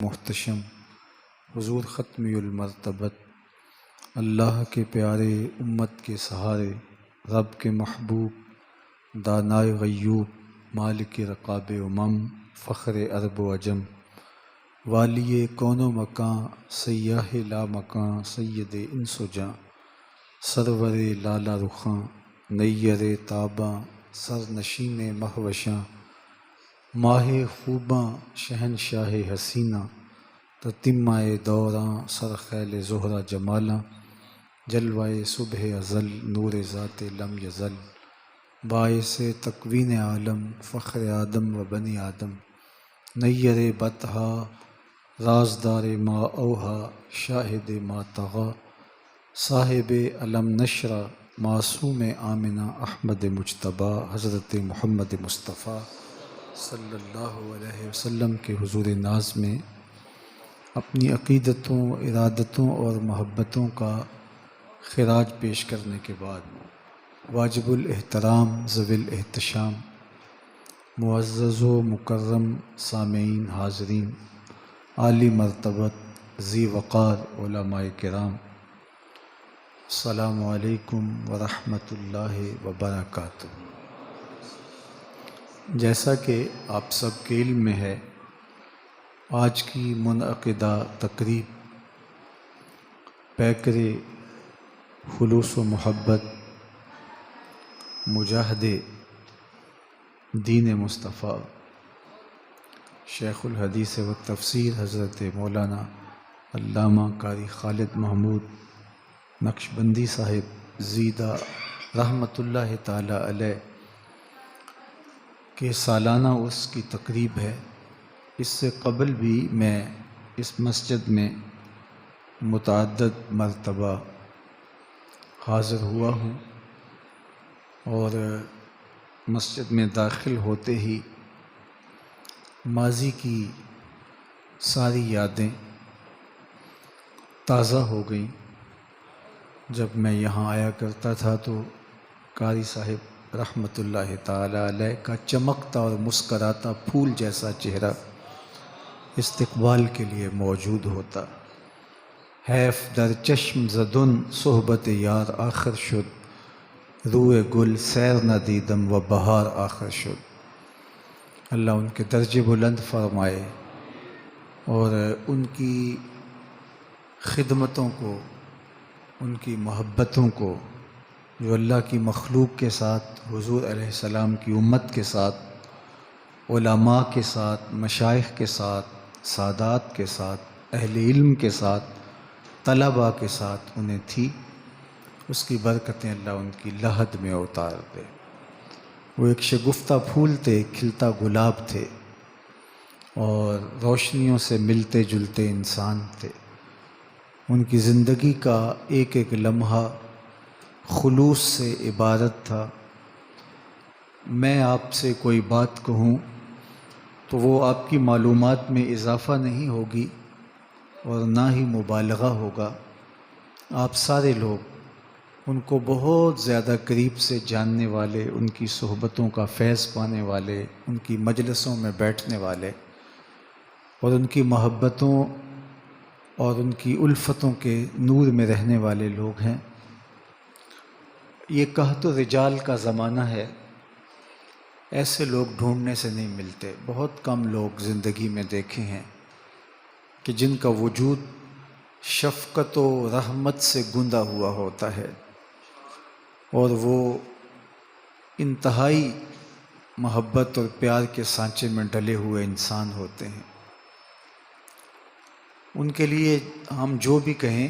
محتشم حضور ختمی المرتبت، اللہ کے پیارے امت کے سہارے، رب کے محبوب دانائے غیوب، مالک رقاب امم، فخر عرب و عجم، والی کون و مکان، سیاح لا مکان، سید انس و جاں، سرور لالا رخاں، نیر تاباں، سر نشین مہوشاں، ماہ خوباں، شہنشاہ حسینہ، تتمہ دوراں، سرخیل زہرہ جمالاں، جلوہ صبح ازل، نور ذات لم یزل، باعث تکوین عالم، فخر آدم و بنی آدم، نیر بطحا، رازدار ما اوہا، شاہد ما طغا، صاحب علم نشرہ، معصوم آمنہ احمد مجتبیٰ، حضرت محمد مصطفیٰ صلی اللہ علیہ وسلم کے حضور ناز میں اپنی عقیدتوں، ارادتوں اور محبتوں کا خراج پیش کرنے کے بعد واجب الاحترام ذوی الاحتشام معزز و مکرم سامعین، حاضرین، عالی مرتبت، ذی وقار علماء کرام، السلام علیکم ورحمۃ اللہ وبرکاتہ۔ جیسا کہ آپ سب کے علم میں ہے، آج کی منعقدہ تقریب پیکر خلوص و محبت مجاہد دین مصطفیٰ شیخ الحدیث و تفسیر حضرت مولانا علامہ قاری خالد محمود نقشبندی صاحب زیدہ رحمۃ اللہ تعالی علیہ کہ سالانہ اس کی تقریب ہے۔ اس سے قبل بھی میں اس مسجد میں متعدد مرتبہ حاضر ہوا ہوں، اور مسجد میں داخل ہوتے ہی ماضی کی ساری یادیں تازہ ہو گئیں۔ جب میں یہاں آیا کرتا تھا تو قاری صاحب رحمۃ اللہ تعالی علیہ کا چمکتا اور مسکراتا پھول جیسا چہرہ استقبال کے لیے موجود ہوتا۔ حیف در چشم زدن صحبت یار آخر شد، روئے گل سیر نہ دیدم و بہار آخر شد۔ اللہ ان کے درجے بلند فرمائے اور ان کی خدمتوں کو، ان کی محبتوں کو، جو اللہ کی مخلوق کے ساتھ، حضور علیہ السلام کی امت کے ساتھ، علماء کے ساتھ، مشائخ کے ساتھ، سادات کے ساتھ، اہل علم کے ساتھ، طلباء کے ساتھ انہیں تھی، اس کی برکتیں اللہ ان کی لحد میں اتار دے۔ وہ ایک شگفتہ پھول تھے، کھلتا گلاب تھے، اور روشنیوں سے ملتے جلتے انسان تھے۔ ان کی زندگی کا ایک ایک لمحہ خلوص سے عبارت تھا۔ میں آپ سے کوئی بات کہوں تو وہ آپ کی معلومات میں اضافہ نہیں ہوگی اور نہ ہی مبالغہ ہوگا۔ آپ سارے لوگ ان کو بہت زیادہ قریب سے جاننے والے، ان کی صحبتوں کا فیض پانے والے، ان کی مجلسوں میں بیٹھنے والے، اور ان کی محبتوں اور ان کی الفتوں کے نور میں رہنے والے لوگ ہیں۔ یہ قحط و رجال کا زمانہ ہے، ایسے لوگ ڈھونڈنے سے نہیں ملتے۔ بہت کم لوگ زندگی میں دیکھے ہیں کہ جن کا وجود شفقت و رحمت سے گندا ہوا ہوتا ہے، اور وہ انتہائی محبت اور پیار کے سانچے میں ڈلے ہوئے انسان ہوتے ہیں۔ ان کے لیے ہم جو بھی کہیں،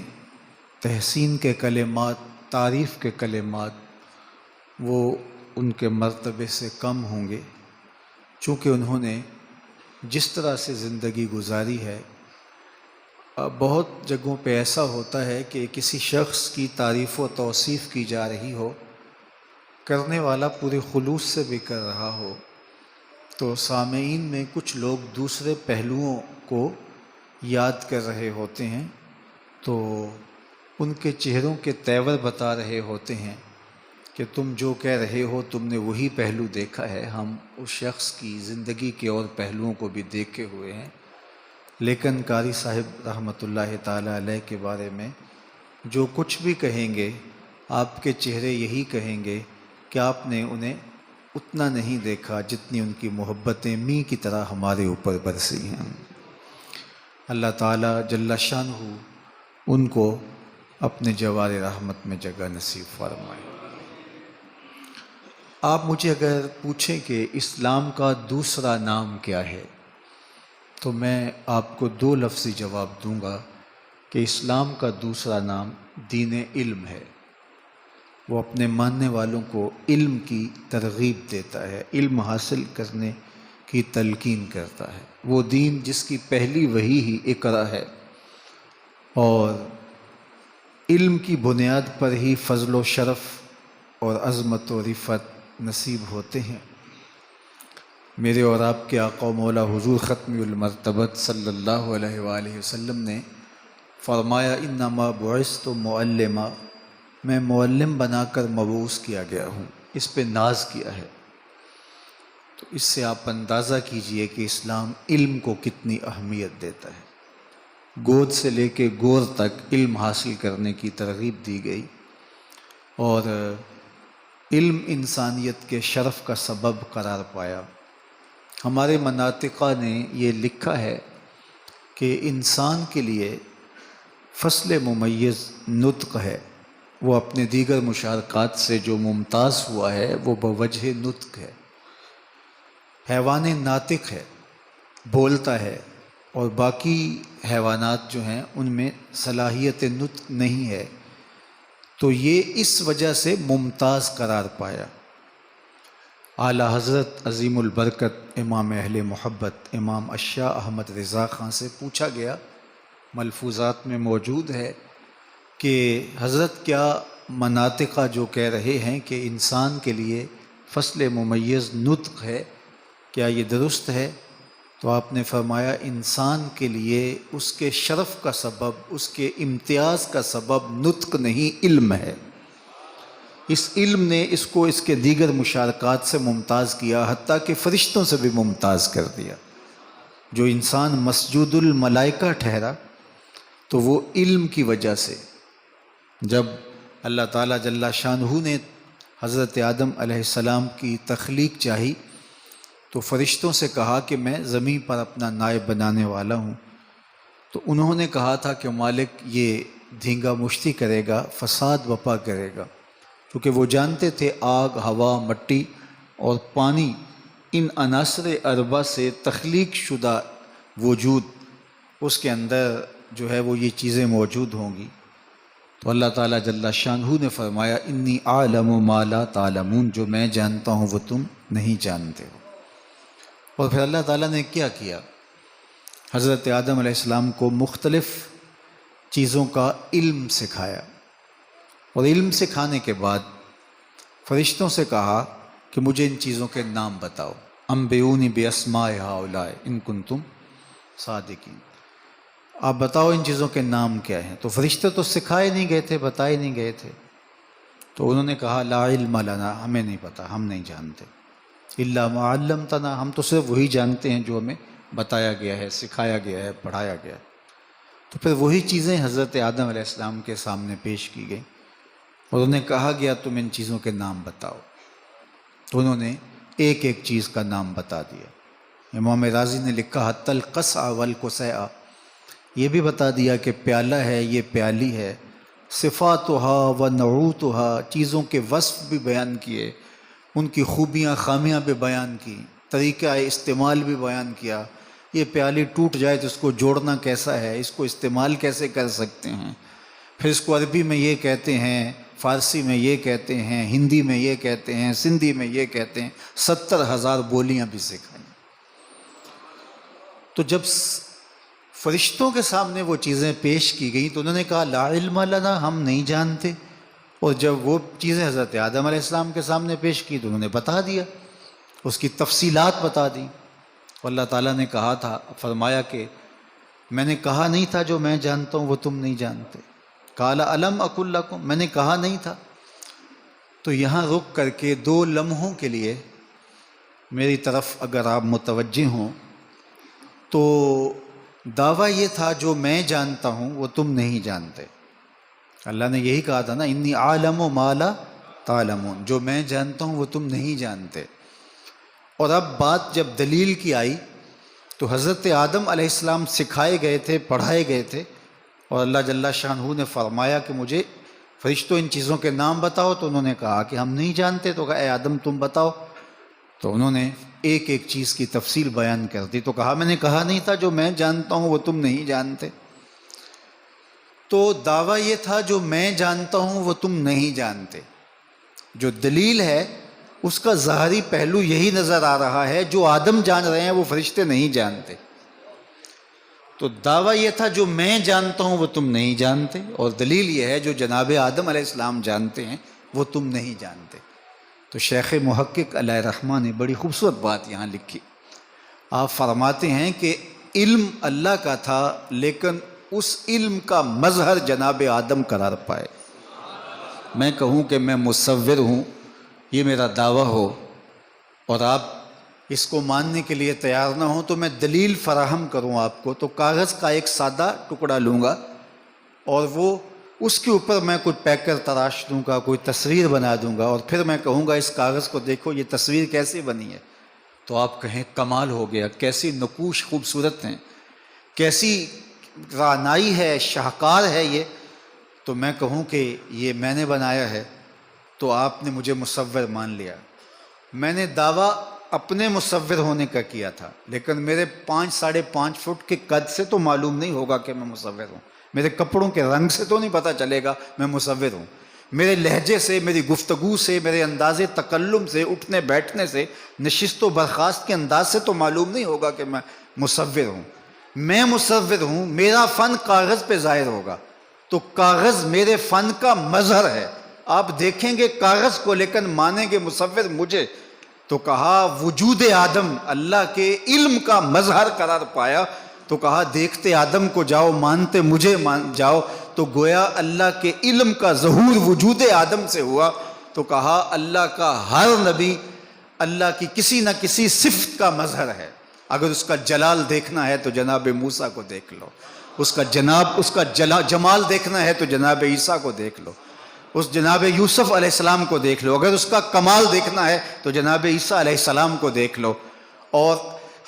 تحسین کے کلمات، تعریف کے کلمات، وہ ان کے مرتبے سے کم ہوں گے، چونکہ انہوں نے جس طرح سے زندگی گزاری ہے۔ بہت جگہوں پہ ایسا ہوتا ہے کہ کسی شخص کی تعریف و توصیف کی جا رہی ہو، کرنے والا پورے خلوص سے بھی کر رہا ہو، تو سامعین میں کچھ لوگ دوسرے پہلوؤں کو یاد کر رہے ہوتے ہیں، تو ان کے چہروں کے تیور بتا رہے ہوتے ہیں کہ تم جو کہہ رہے ہو تم نے وہی پہلو دیکھا ہے، ہم اس شخص کی زندگی کے اور پہلوؤں کو بھی دیکھے ہوئے ہیں۔ لیکن قاری صاحب رحمۃ اللہ تعالیٰ علیہ کے بارے میں جو کچھ بھی کہیں گے آپ کے چہرے یہی کہیں گے کہ آپ نے انہیں اتنا نہیں دیکھا جتنی ان کی محبتیں می کی طرح ہمارے اوپر برسی ہیں۔ اللہ تعالیٰ جل شانہ ان کو اپنے جوار رحمت میں جگہ نصیب فرمائے۔ آپ مجھے اگر پوچھیں کہ اسلام کا دوسرا نام کیا ہے تو میں آپ کو دو لفظی جواب دوں گا کہ اسلام کا دوسرا نام دین علم ہے۔ وہ اپنے ماننے والوں کو علم کی ترغیب دیتا ہے، علم حاصل کرنے کی تلقین کرتا ہے۔ وہ دین جس کی پہلی وحی ہی اقرا ہے، اور علم کی بنیاد پر ہی فضل و شرف اور عظمت و رفعت نصیب ہوتے ہیں۔ میرے اور آپ کے آقا و مولا حضور ختم المرتبت صلی اللہ علیہ وآلہ وسلم نے فرمایا انما بعثت معلما، میں معلم بنا کر مبعوث کیا گیا ہوں۔ اس پہ ناز کیا ہے۔ تو اس سے آپ اندازہ کیجئے کہ اسلام علم کو کتنی اہمیت دیتا ہے۔ گود سے لے کے گور تک علم حاصل کرنے کی ترغیب دی گئی، اور علم انسانیت کے شرف کا سبب قرار پایا۔ ہمارے مناطقہ نے یہ لکھا ہے کہ انسان کے لیے فصل ممیز نطق ہے، وہ اپنے دیگر مشارکات سے جو ممتاز ہوا ہے وہ بوجہ نطق ہے۔ حیوان ناطق ہے، بولتا ہے، اور باقی حیوانات جو ہیں ان میں صلاحیت نطق نہیں ہے، تو یہ اس وجہ سے ممتاز قرار پایا۔ اعلیٰ حضرت عظیم البرکت امام اہل محبت امام الشاہ احمد رضا خان سے پوچھا گیا، ملفوظات میں موجود ہے کہ حضرت کیا مناطقہ جو کہہ رہے ہیں کہ انسان کے لیے فصل ممیز نطق ہے، کیا یہ درست ہے؟ تو آپ نے فرمایا انسان کے لیے اس کے شرف کا سبب، اس کے امتیاز کا سبب نطق نہیں علم ہے۔ اس علم نے اس کو اس کے دیگر مشارکات سے ممتاز کیا، حتیٰ کہ فرشتوں سے بھی ممتاز کر دیا۔ جو انسان مسجود الملائکہ ٹھہرا تو وہ علم کی وجہ سے، جب اللہ تعالیٰ جل شانہ نے حضرت آدم علیہ السلام کی تخلیق چاہی تو فرشتوں سے کہا کہ میں زمین پر اپنا نائب بنانے والا ہوں، تو انہوں نے کہا تھا کہ مالک یہ دھینگا مشتی کرے گا، فساد وپا کرے گا، کیونکہ وہ جانتے تھے آگ، ہوا، مٹی اور پانی، ان عناصر اربع سے تخلیق شدہ وجود، اس کے اندر جو ہے وہ یہ چیزیں موجود ہوں گی۔ تو اللہ تعالیٰ جل شانہ نے فرمایا انی اعلم ما لا تعلمون، جو میں جانتا ہوں وہ تم نہیں جانتے ہو۔ اور پھر اللہ تعالیٰ نے کیا کیا؟ حضرت آدم علیہ السلام کو مختلف چیزوں کا علم سکھایا، اور علم سکھانے کے بعد فرشتوں سے کہا کہ مجھے ان چیزوں کے نام بتاؤ، انبئونی باسماء ہؤلاء ان کنتم صادقین، آپ بتاؤ ان چیزوں کے نام کیا ہیں۔ تو فرشتے تو سکھائے نہیں گئے تھے، بتائے نہیں گئے تھے، تو انہوں نے کہا لا علم لنا، ہمیں نہیں پتا، ہم نہیں جانتے، الا ما علمتنا، ہم تو صرف وہی جانتے ہیں جو ہمیں بتایا گیا ہے، سکھایا گیا ہے، پڑھایا گیا ہے۔ تو پھر وہی چیزیں حضرت آدم علیہ السلام کے سامنے پیش کی گئیں، اور انہیں کہا گیا تم ان چیزوں کے نام بتاؤ۔ تو انہوں نے ایک ایک چیز کا نام بتا دیا۔ امام رازی نے لکھا حتی القصع والقصیع، یہ بھی بتا دیا کہ پیالہ ہے، یہ پیالی ہے، صفاتها و نعوتها، چیزوں کے وصف بھی بیان کیے، ان کی خوبیاں خامیاں بھی بیان کی، طریقہ استعمال بھی بیان کیا، یہ پیالی ٹوٹ جائے تو اس کو جوڑنا کیسا ہے، اس کو استعمال کیسے کر سکتے ہیں، پھر اس کو عربی میں یہ کہتے ہیں، فارسی میں یہ کہتے ہیں، ہندی میں یہ کہتے ہیں، سندھی میں یہ کہتے ہیں، 70,000 بولیاں بھی سکھائیں۔ تو جب فرشتوں کے سامنے وہ چیزیں پیش کی گئیں تو انہوں نے کہا لا علم لنا، ہم نہیں جانتے، اور جب وہ چیزیں حضرت آدم علیہ السلام کے سامنے پیش کی تو انہوں نے بتا دیا، اس کی تفصیلات بتا دیں۔ اللہ تعالیٰ نے کہا تھا، فرمایا کہ میں نے کہا نہیں تھا جو میں جانتا ہوں وہ تم نہیں جانتے، قال الم اقل لکم، میں نے کہا نہیں تھا۔ تو یہاں رک کر کے 2 لمحوں کے لیے میری طرف اگر آپ متوجہ ہوں تو دعویٰ یہ تھا جو میں جانتا ہوں وہ تم نہیں جانتے. اللہ نے یہی کہا تھا نا، انی عالم ما لا تعلمون، جو میں جانتا ہوں وہ تم نہیں جانتے. اور اب بات جب دلیل کی آئی تو حضرت آدم علیہ السلام سکھائے گئے تھے، پڑھائے گئے تھے، اور اللہ جل شانہ نے فرمایا کہ مجھے فرشتوں ان چیزوں کے نام بتاؤ، تو انہوں نے کہا کہ ہم نہیں جانتے. تو کہا اے آدم تم بتاؤ. تو انہوں نے ایک ایک چیز کی تفصیل بیان کر دی. تو کہا میں نے کہا نہیں تھا جو میں جانتا ہوں وہ تم نہیں جانتے. تو دعویٰ یہ تھا جو میں جانتا ہوں وہ تم نہیں جانتے. جو دلیل ہے اس کا ظاہری پہلو یہی نظر آ رہا ہے، جو آدم جان رہے ہیں وہ فرشتے نہیں جانتے. تو دعویٰ یہ تھا جو میں جانتا ہوں وہ تم نہیں جانتے، اور دلیل یہ ہے جو جناب آدم علیہ السلام جانتے ہیں وہ تم نہیں جانتے. تو شیخ محقق علیہ رحمہ نے بڑی خوبصورت بات یہاں لکھی. آپ فرماتے ہیں کہ علم اللہ کا تھا، لیکن اس علم کا مظہر جناب آدم قرار پائے. میں کہوں کہ میں مصور ہوں، یہ میرا دعویٰ ہو، اور آپ اس کو ماننے کے لیے تیار نہ ہوں، تو میں دلیل فراہم کروں آپ کو. تو کاغذ کا ایک سادہ ٹکڑا لوں گا اور وہ اس کے اوپر میں کوئی پیکر تراش دوں گا، کوئی تصویر بنا دوں گا، اور پھر میں کہوں گا اس کاغذ کو دیکھو یہ تصویر کیسی بنی ہے. تو آپ کہیں کمال ہو گیا، کیسی نقوش خوبصورت ہیں، کیسی رعنائی ہے، شاہکار ہے یہ. تو میں کہوں کہ یہ میں نے بنایا ہے، تو آپ نے مجھے مصور مان لیا. میں نے دعویٰ اپنے مصور ہونے کا کیا تھا، لیکن میرے 5.5 فٹ کے قد سے تو معلوم نہیں ہوگا کہ میں مصور ہوں. میرے کپڑوں کے رنگ سے تو نہیں پتہ چلے گا میں مصور ہوں. میرے لہجے سے، میری گفتگو سے، میرے انداز تکلم سے، اٹھنے بیٹھنے سے، نشست و برخاست کے انداز سے تو معلوم نہیں ہوگا کہ میں مصور ہوں. میں مصور ہوں، میرا فن کاغذ پہ ظاہر ہوگا. تو کاغذ میرے فن کا مظہر ہے. آپ دیکھیں گے کاغذ کو لیکن مانیں گے مصور مجھے. تو کہا وجود آدم اللہ کے علم کا مظہر قرار پایا. تو کہا دیکھتے آدم کو جاؤ، مانتے مجھے مان جاؤ. تو گویا اللہ کے علم کا ظہور وجود آدم سے ہوا. تو کہا اللہ کا ہر نبی اللہ کی کسی نہ کسی صفت کا مظہر ہے. اگر اس کا جلال دیکھنا ہے تو جناب موسیٰ کو دیکھ لو، اس کا جمال دیکھنا ہے تو جناب عیسیٰ کو دیکھ لو، اس جناب یوسف علیہ السلام کو دیکھ لو. اگر اس کا کمال دیکھنا ہے تو جناب عیسیٰ علیہ السلام کو دیکھ لو. اور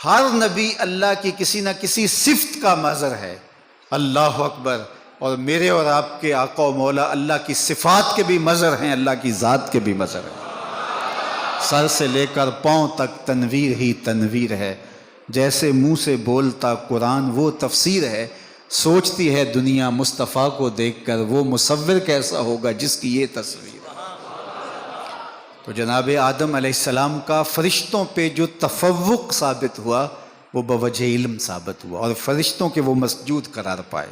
ہر نبی اللہ کی کسی نہ کسی صفت کا مظہر ہے. اللہ اکبر. اور میرے اور آپ کے آقا و مولا اللہ کی صفات کے بھی مظہر ہیں، اللہ کی ذات کے بھی مظہر ہیں. سر سے لے کر پاؤں تک تنویر ہی تنویر ہے. جیسے منہ سے بولتا قرآن وہ تفسیر ہے. سوچتی ہے دنیا مصطفیٰ کو دیکھ کر وہ مصور کیسا ہوگا جس کی یہ تصویر. تو جناب آدم علیہ السلام کا فرشتوں پہ جو تفوق ثابت ہوا وہ بوجہ علم ثابت ہوا، اور فرشتوں کے وہ مسجود قرار پائے.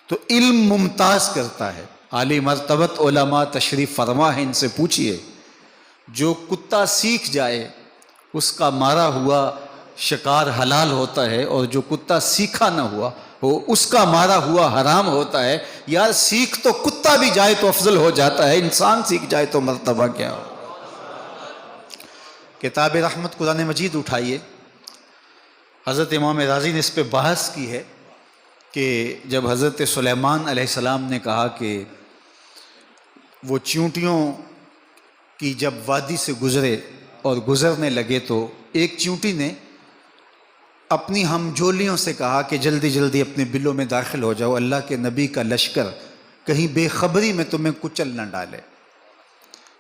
تو علم ممتاز کرتا ہے. عالی مرتبت علماء تشریف فرما ہے، ان سے پوچھئے جو کتا سیکھ جائے اس کا مارا ہوا شکار حلال ہوتا ہے، اور جو کتا سیکھا نہ ہوا وہ اس کا مارا ہوا حرام ہوتا ہے. یار سیکھ تو کتا بھی جائے تو افضل ہو جاتا ہے، انسان سیکھ جائے تو مرتبہ کیا ہو. کتاب رحمت قرآن مجید اٹھائیے. حضرت امام رازی نے اس پہ بحث کی ہے کہ جب حضرت سلیمان علیہ السلام نے کہا کہ وہ چیونٹیوں کی جب وادی سے گزرے اور گزرنے لگے تو ایک چیونٹی نے اپنی ہمجولیوں سے کہا کہ جلدی جلدی اپنے بلوں میں داخل ہو جاؤ، اللہ کے نبی کا لشکر کہیں بے خبری میں تمہیں کچل نہ ڈالے.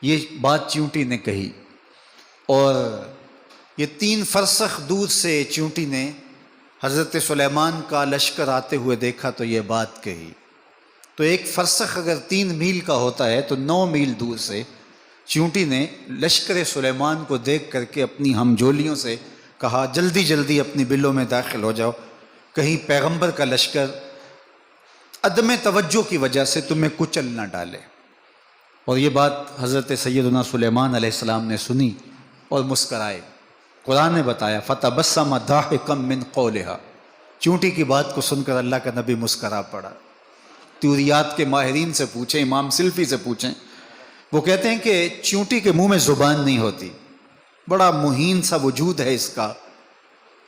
یہ بات چیونٹی نے کہی، اور یہ 3 فرسخ دور سے چیونٹی نے حضرت سلیمان کا لشکر آتے ہوئے دیکھا تو یہ بات کہی. تو ایک فرسخ اگر 3 میل کا ہوتا ہے تو 9 میل دور سے چیونٹی نے لشکر سلیمان کو دیکھ کر کے اپنی ہمجولیوں سے کہا جلدی جلدی اپنی بلوں میں داخل ہو جاؤ، کہیں پیغمبر کا لشکر عدم توجہ کی وجہ سے تمہیں کچل نہ ڈالے. اور یہ بات حضرت سیدنا سلیمان علیہ السلام نے سنی اور مسکرائے. قرآن نے بتایا فَتَبَسَّمَ ضَاحِكًا مِّن قَوْلِهَا. چیونٹی کی بات کو سن کر اللہ کا نبی مسکرا پڑا. تیوریات کے ماہرین سے پوچھیں، امام سلفی سے پوچھیں، وہ کہتے ہیں کہ چیونٹی کے منہ میں زبان نہیں ہوتی، بڑا مہین سا وجود ہے اس کا،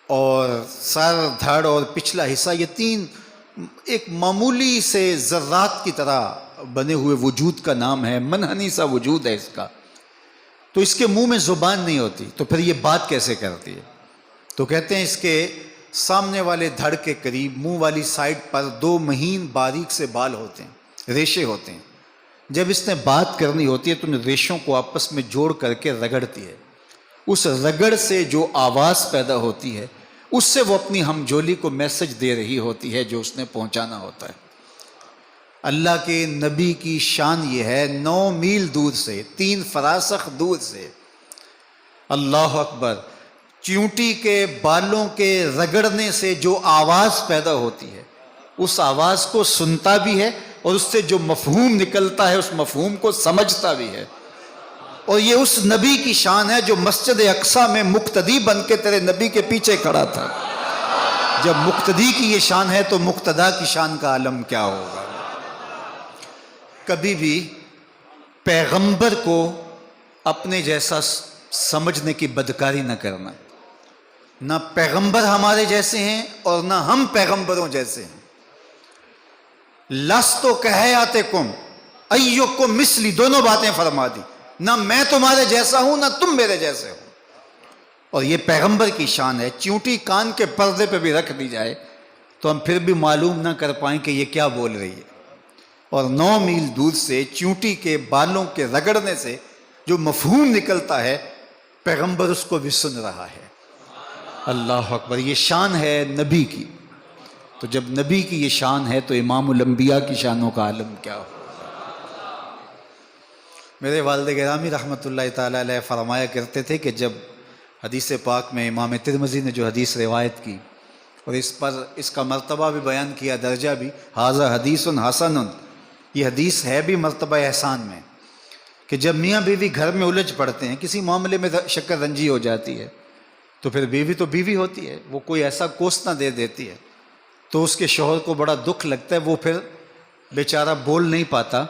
اور سر، دھڑ اور پچھلا حصہ، یہ تین ایک معمولی سے ذرات کی طرح بنے ہوئے وجود کا نام ہے، منحنی سا وجود ہے اس کا. تو اس کے منہ میں زبان نہیں ہوتی، تو پھر یہ بات کیسے کرتی ہے؟ تو کہتے ہیں اس کے سامنے والے دھڑ کے قریب منہ والی سائڈ پر 2 مہین باریک سے بال ہوتے ہیں، ریشے ہوتے ہیں. جب اس نے بات کرنی ہوتی ہے تو ان ریشوں کو آپس میں جوڑ کر کے رگڑتی ہے. اس رگڑ سے جو آواز پیدا ہوتی ہے اس سے وہ اپنی ہمجولی کو میسج دے رہی ہوتی ہے جو اس نے پہنچانا ہوتا ہے. اللہ کے نبی کی شان یہ ہے، 9 میل دور سے، 3 فراسخ دور سے، اللہ اکبر، چیونٹی کے بالوں کے رگڑنے سے جو آواز پیدا ہوتی ہے اس آواز کو سنتا بھی ہے اور اس سے جو مفہوم نکلتا ہے اس مفہوم کو سمجھتا بھی ہے. اور یہ اس نبی کی شان ہے جو مسجد اقصیٰ میں مقتدی بن کے تیرے نبی کے پیچھے کھڑا تھا. جب مقتدی کی یہ شان ہے تو مقتدا کی شان کا عالم کیا ہوگا؟ کبھی بھی پیغمبر کو اپنے جیسا سمجھنے کی بدکاری نہ کرنا. نہ پیغمبر ہمارے جیسے ہیں اور نہ ہم پیغمبروں جیسے ہیں. لستو کحیاتکم ایکم مثلی، دونوں باتیں فرما دی. نہ میں تمہارے جیسا ہوں نہ تم میرے جیسے ہو. اور یہ پیغمبر کی شان ہے. چیونٹی کان کے پردے پہ بھی رکھ دی جائے تو ہم پھر بھی معلوم نہ کر پائیں کہ یہ کیا بول رہی ہے. اور 9 میل دور سے چیونٹی کے بالوں کے رگڑنے سے جو مفہوم نکلتا ہے پیغمبر اس کو بھی سن رہا ہے. اللہ اکبر، یہ شان ہے نبی کی. تو جب نبی کی یہ شان ہے تو امام الانبیاء کی شانوں کا عالم کیا ہو؟ میرے والد گرامی رحمۃ اللہ تعالیٰ علیہ فرمایا کرتے تھے کہ جب حدیث پاک میں امام ترمذی نے جو حدیث روایت کی اور اس پر اس کا مرتبہ بھی بیان کیا، درجہ بھی، ھذا حدیث حسن، یہ حدیث ہے بھی مرتبہ احسان میں، کہ جب میاں بیوی گھر میں الجھ پڑتے ہیں، کسی معاملے میں شکر رنجی ہو جاتی ہے تو پھر بیوی تو بیوی ہوتی ہے، وہ کوئی ایسا کوسنا دے دیتی ہے تو اس کے شوہر کو بڑا دکھ لگتا ہے، وہ پھر بیچارہ بول نہیں پاتا.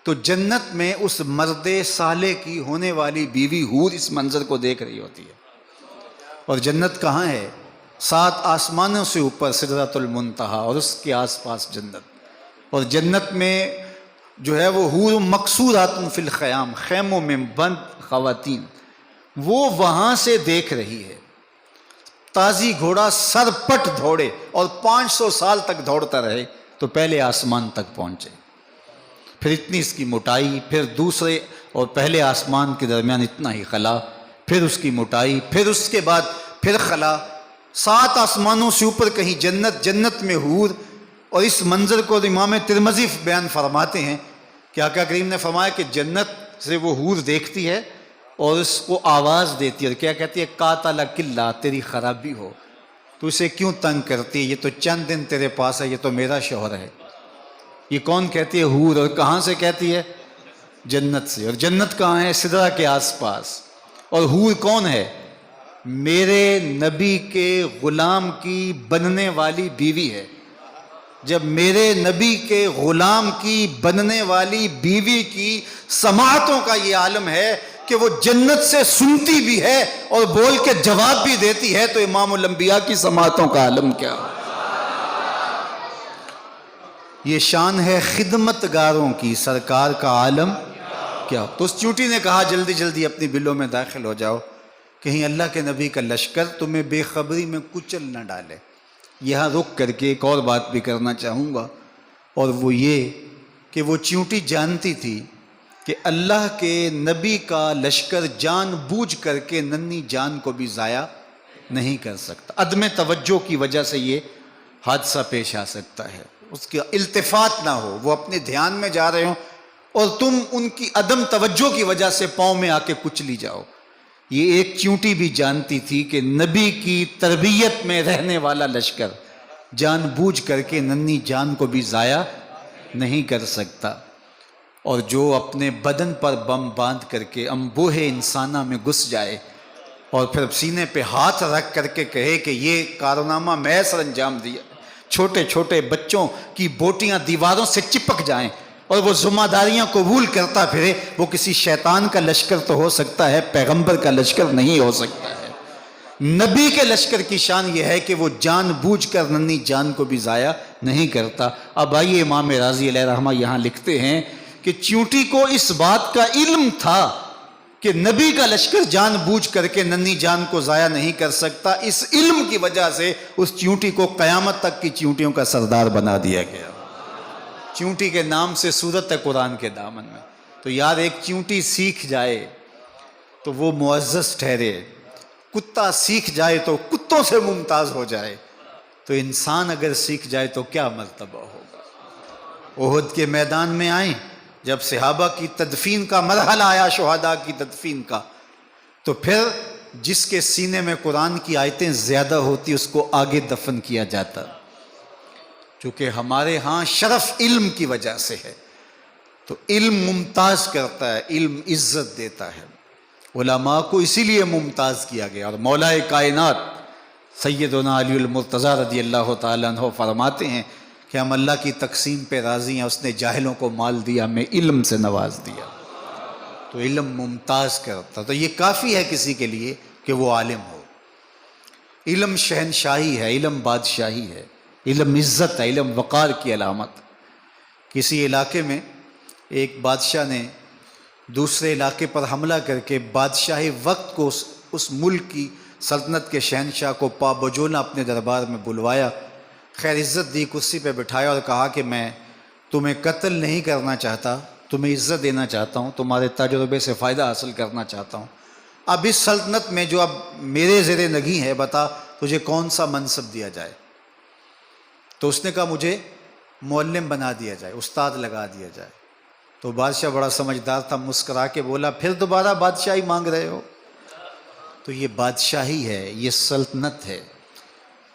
تو جنت میں اس مرد صالح کی ہونے والی بیوی حور اس منظر کو دیکھ رہی ہوتی ہے. اور جنت کہاں ہے؟ 7 آسمانوں سے اوپر سدرۃ المنتہا اور اس کے آس پاس جنت. اور جنت میں جو ہے وہ حور مقصورات فی الخیام، خیموں میں بند خواتین، وہ وہاں سے دیکھ رہی ہے. تازی گھوڑا سر پٹ دوڑے اور 500 سال تک دوڑتا رہے تو پہلے آسمان تک پہنچے. پھر اتنی اس کی موٹائی، پھر دوسرے اور پہلے آسمان کے درمیان اتنا ہی خلا، پھر اس کی موٹائی، پھر اس کے بعد پھر خلا. 7 آسمانوں سے اوپر کہیں جنت، جنت میں حور. اور اس منظر کو امام ترمذی بیان فرماتے ہیں کہ آقا کریم نے فرمایا کہ جنت سے وہ حور دیکھتی ہے اور اس کو آواز دیتی ہے اور کیا کہتی ہے؟ قاتلک اللہ، تیری خرابی ہو، تو اسے کیوں تنگ کرتی ہے؟ یہ تو چند دن تیرے پاس ہے، یہ تو میرا شوہر ہے. یہ کون کہتی ہے؟ حور. اور کہاں سے کہتی ہے؟ جنت سے. اور جنت کہاں ہے؟ سدرہ کے آس پاس. اور حور کون ہے؟ میرے نبی کے غلام کی بننے والی بیوی ہے. جب میرے نبی کے غلام کی بننے والی بیوی کی سماعتوں کا یہ عالم ہے کہ وہ جنت سے سنتی بھی ہے اور بول کے جواب بھی دیتی ہے، تو امام الانبیاء کی سماعتوں کا عالم کیا ہو؟ یہ شان ہے خدمت گاروں کی، سرکار کا عالم کیا ہو؟ تو اس چیونٹی نے کہا جلدی جلدی اپنی بلوں میں داخل ہو جاؤ، کہیں اللہ کے نبی کا لشکر تمہیں بے خبری میں کچل نہ ڈالے. یہاں رک کر کے ایک اور بات بھی کرنا چاہوں گا، اور وہ یہ کہ وہ چیونٹی جانتی تھی کہ اللہ کے نبی کا لشکر جان بوجھ کر کے ننھی جان کو بھی ضائع نہیں کر سکتا. عدم توجہ کی وجہ سے یہ حادثہ پیش آ سکتا ہے، اس کی التفات نہ ہو، وہ اپنے دھیان میں جا رہے ہوں اور تم ان کی عدم توجہ کی وجہ سے پاؤں میں آ کے کچلی جاؤ. یہ ایک چیونٹی بھی جانتی تھی کہ نبی کی تربیت میں رہنے والا لشکر جان بوجھ کر کے ننھی جان کو بھی ضائع نہیں کر سکتا. اور جو اپنے بدن پر بم باندھ کر کے انبوہ انسانہ میں گھس جائے اور پھر سینے پہ ہاتھ رکھ کر کے کہے کہ یہ کارنامہ میں سر انجام دیا، چھوٹے چھوٹے بچوں کی بوٹیاں دیواروں سے چپک جائیں اور وہ ذمہ داریاں قبول کرتا پھرے، وہ کسی شیطان کا لشکر تو ہو سکتا ہے، پیغمبر کا لشکر نہیں ہو سکتا ہے. نبی کے لشکر کی شان یہ ہے کہ وہ جان بوجھ کر ننھی جان کو بھی ضائع نہیں کرتا۔ اب آئیے امام راضی علیہ رحمہ یہاں لکھتے ہیں کہ چیونٹی کو اس بات کا علم تھا کہ نبی کا لشکر جان بوجھ کر کے ننھی جان کو ضائع نہیں کر سکتا، اس علم کی وجہ سے اس چیونٹی کو قیامت تک کی چیونٹیوں کا سردار بنا دیا گیا۔ چیونٹی کے نام سے سورت ہے قرآن کے دامن میں۔ تو یار ایک چیونٹی سیکھ جائے تو وہ معزز ٹھہرے، کتا سیکھ جائے تو کتوں سے ممتاز ہو جائے، تو انسان اگر سیکھ جائے تو کیا مرتبہ ہوگا۔ احد کے میدان میں آئیں، جب صحابہ کی تدفین کا مرحلہ آیا، شہداء کی تدفین کا، تو پھر جس کے سینے میں قرآن کی آیتیں زیادہ ہوتی اس کو آگے دفن کیا جاتا، چونکہ ہمارے ہاں شرف علم کی وجہ سے ہے۔ تو علم ممتاز کرتا ہے، علم عزت دیتا ہے۔ علماء کو اسی لیے ممتاز کیا گیا، اور مولا کائنات سیدنا علی المرتضیٰ رضی اللہ تعالیٰ عنہ فرماتے ہیں کہ ہم اللہ کی تقسیم پہ راضی ہیں، اس نے جاہلوں کو مال دیا، ہمیں علم سے نواز دیا۔ تو علم ممتاز کرتا، تو یہ کافی ہے کسی کے لیے کہ وہ عالم ہو۔ علم شہنشاہی ہے، علم بادشاہی ہے، علم عزت ہے، علم وقار کی علامت۔ کسی علاقے میں ایک بادشاہ نے دوسرے علاقے پر حملہ کر کے بادشاہی وقت کو اس ملک کی سلطنت کے شہنشاہ کو پابجولہ اپنے دربار میں بلوایا، خیر عزت دی، کرسی پہ بٹھایا اور کہا کہ میں تمہیں قتل نہیں کرنا چاہتا، تمہیں عزت دینا چاہتا ہوں، تمہارے تجربے سے فائدہ حاصل کرنا چاہتا ہوں۔ اب اس سلطنت میں جو اب میرے زیر نگیں ہے، بتا تجھے کون سا منصب دیا جائے؟ تو اس نے کہا مجھے معلم بنا دیا جائے، استاد لگا دیا جائے۔ تو بادشاہ بڑا سمجھدار تھا، مسکرا کے بولا پھر دوبارہ بادشاہی مانگ رہے ہو؟ تو یہ بادشاہی ہے، یہ سلطنت ہے۔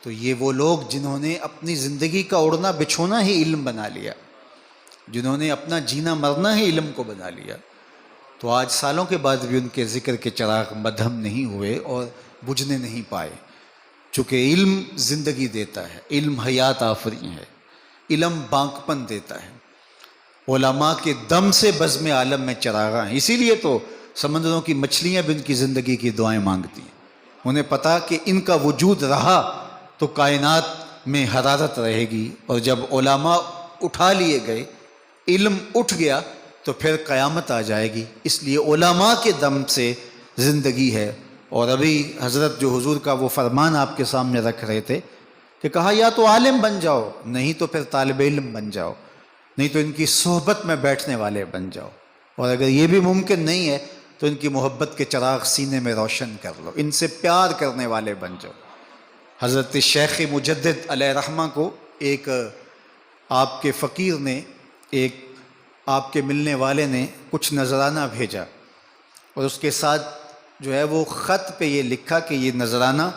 تو یہ وہ لوگ جنہوں نے اپنی زندگی کا اڑنا بچھونا ہی علم بنا لیا، جنہوں نے اپنا جینا مرنا ہی علم کو بنا لیا، تو آج سالوں کے بعد بھی ان کے ذکر کے چراغ مدھم نہیں ہوئے اور بجھنے نہیں پائے، چونکہ علم زندگی دیتا ہے، علم حیات آفریں ہے، علم بانکپن دیتا ہے۔ علماء کے دم سے بزم عالم میں چراغاں ہیں، اسی لیے تو سمندروں کی مچھلیاں بھی ان کی زندگی کی دعائیں مانگتی ہیں۔ انہیں پتا کہ ان کا وجود رہا تو کائنات میں حرارت رہے گی، اور جب علماء اٹھا لیے گئے، علم اٹھ گیا تو پھر قیامت آ جائے گی۔ اس لیے علماء کے دم سے زندگی ہے۔ اور ابھی حضرت جو حضور کا وہ فرمان آپ کے سامنے رکھ رہے تھے کہ کہا یا تو عالم بن جاؤ، نہیں تو پھر طالب علم بن جاؤ، نہیں تو ان کی صحبت میں بیٹھنے والے بن جاؤ، اور اگر یہ بھی ممکن نہیں ہے تو ان کی محبت کے چراغ سینے میں روشن کر لو، ان سے پیار کرنے والے بن جاؤ۔ حضرت شیخ مجدد علیہ رحمہ کو ایک آپ کے فقیر نے، ایک آپ کے ملنے والے نے کچھ نذرانہ بھیجا، اور اس کے ساتھ جو ہے وہ خط پہ یہ لکھا کہ یہ نذرانہ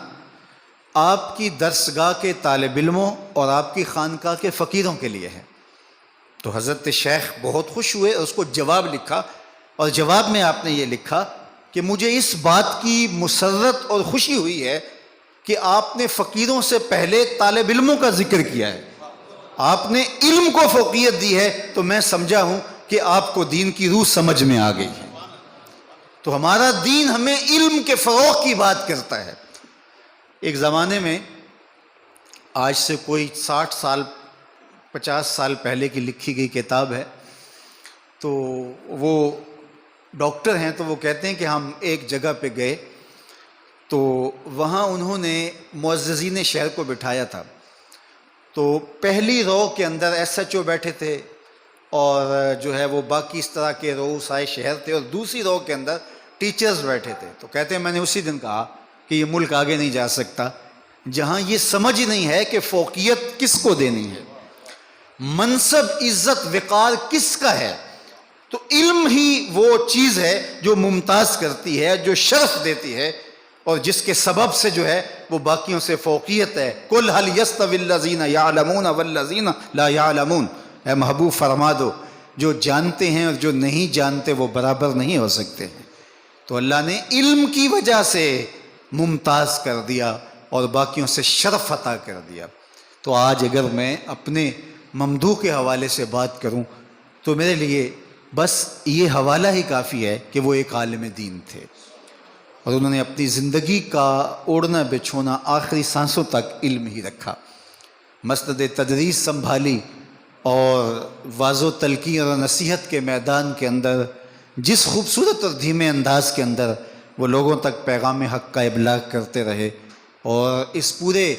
آپ کی درسگاہ کے طالب علموں اور آپ کی خانقاہ کے فقیروں کے لیے ہے۔ تو حضرت شیخ بہت خوش ہوئے اور اس کو جواب لکھا، اور جواب میں آپ نے یہ لکھا کہ مجھے اس بات کی مسرت اور خوشی ہوئی ہے کہ آپ نے فقیروں سے پہلے طالب علموں کا ذکر کیا ہے، آپ نے علم کو فوقیت دی ہے، تو میں سمجھا ہوں کہ آپ کو دین کی روح سمجھ میں آ گئی ہے۔ تو ہمارا دین ہمیں علم کے فروغ کی بات کرتا ہے۔ ایک زمانے میں، آج سے کوئی 60 سال 50 سال پہلے کی لکھی گئی کتاب ہے، تو وہ ڈاکٹر ہیں، تو وہ کہتے ہیں کہ ہم ایک جگہ پہ گئے تو وہاں انہوں نے معززین شہر کو بٹھایا تھا۔ تو پہلی رو کے اندر ایس ایچ او بیٹھے تھے، اور جو ہے وہ باقی اس طرح کے رؤسائے شہر تھے، اور دوسری رو کے اندر ٹیچرز بیٹھے تھے۔ تو کہتے ہیں میں نے اسی دن کہا کہ یہ ملک آگے نہیں جا سکتا جہاں یہ سمجھ نہیں ہے کہ فوقیت کس کو دینی ہے، منصب عزت وقار کس کا ہے۔ تو علم ہی وہ چیز ہے جو ممتاز کرتی ہے، جو شرف دیتی ہے، اور جس کے سبب سے جو ہے وہ باقیوں سے فوقیت ہے۔ قُلْ هَلْ يَسْتَوِي الَّذِينَ يَعْلَمُونَ وَالَّذِينَ لَا يَعْلَمُونَ، اے محبوب فرما دو جو جانتے ہیں اور جو نہیں جانتے وہ برابر نہیں ہو سکتے ہیں۔ تو اللہ نے علم کی وجہ سے ممتاز کر دیا اور باقیوں سے شرف عطا کر دیا۔ تو آج اگر میں اپنے ممدوح کے حوالے سے بات کروں تو میرے لیے بس یہ حوالہ ہی کافی ہے کہ وہ ایک عالم دین تھے، اور انہوں نے اپنی زندگی کا اوڑھنا بچھونا آخری سانسوں تک علم ہی رکھا، مسند تدریس سنبھالی، اور واض و تلقین اور نصیحت کے میدان کے اندر جس خوبصورت اور دھیمے انداز کے اندر وہ لوگوں تک پیغام حق کا ابلاغ کرتے رہے، اور اس پورے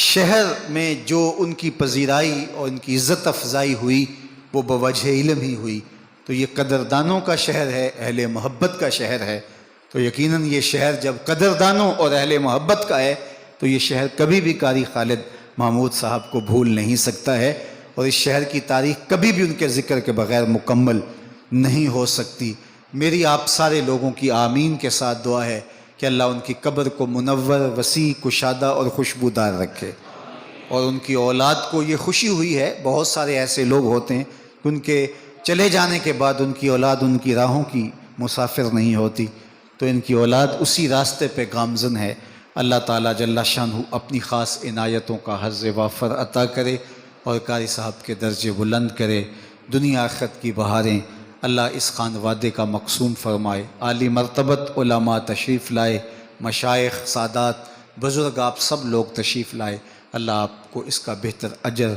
شہر میں جو ان کی پذیرائی اور ان کی عزت افزائی ہوئی وہ بوجہ علم ہی ہوئی۔ تو یہ قدردانوں کا شہر ہے، اہل محبت کا شہر ہے، تو یقیناً یہ شہر جب قدردانوں اور اہل محبت کا ہے تو یہ شہر کبھی بھی قاری خالد محمود صاحب کو بھول نہیں سکتا ہے، اور اس شہر کی تاریخ کبھی بھی ان کے ذکر کے بغیر مکمل نہیں ہو سکتی۔ میری آپ سارے لوگوں کی آمین کے ساتھ دعا ہے کہ اللہ ان کی قبر کو منور، وسیع، کشادہ اور خوشبودار رکھے، اور ان کی اولاد کو یہ خوشی ہوئی ہے، بہت سارے ایسے لوگ ہوتے ہیں کہ ان کے چلے جانے کے بعد ان کی اولاد ان کی راہوں کی مسافر نہیں ہوتی، تو ان کی اولاد اسی راستے پہ گامزن ہے۔ اللہ تعالیٰ جل شانہ اپنی خاص عنایتوں کا حظ وافر عطا کرے اور قاری صاحب کے درجے بلند کرے، دنیا آخرت کی بہاریں اللہ اس خانوادے کا مقسوم فرمائے۔ عالی مرتبت علماء تشریف لائے، مشائخ، سادات، بزرگ، آپ سب لوگ تشریف لائے، اللہ آپ کو اس کا بہتر اجر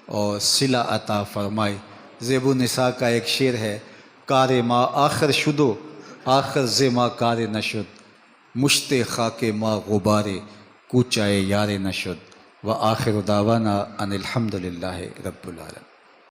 اور صلہ عطا فرمائے۔ زیب النساء کا ایک شعر ہے، کار ما آخر شدو آخر ز ما کار نشد، مشت خاک ما غبار کوچائے یار نشد، و آخر دعوانا ان الحمد للہ رب العالمین۔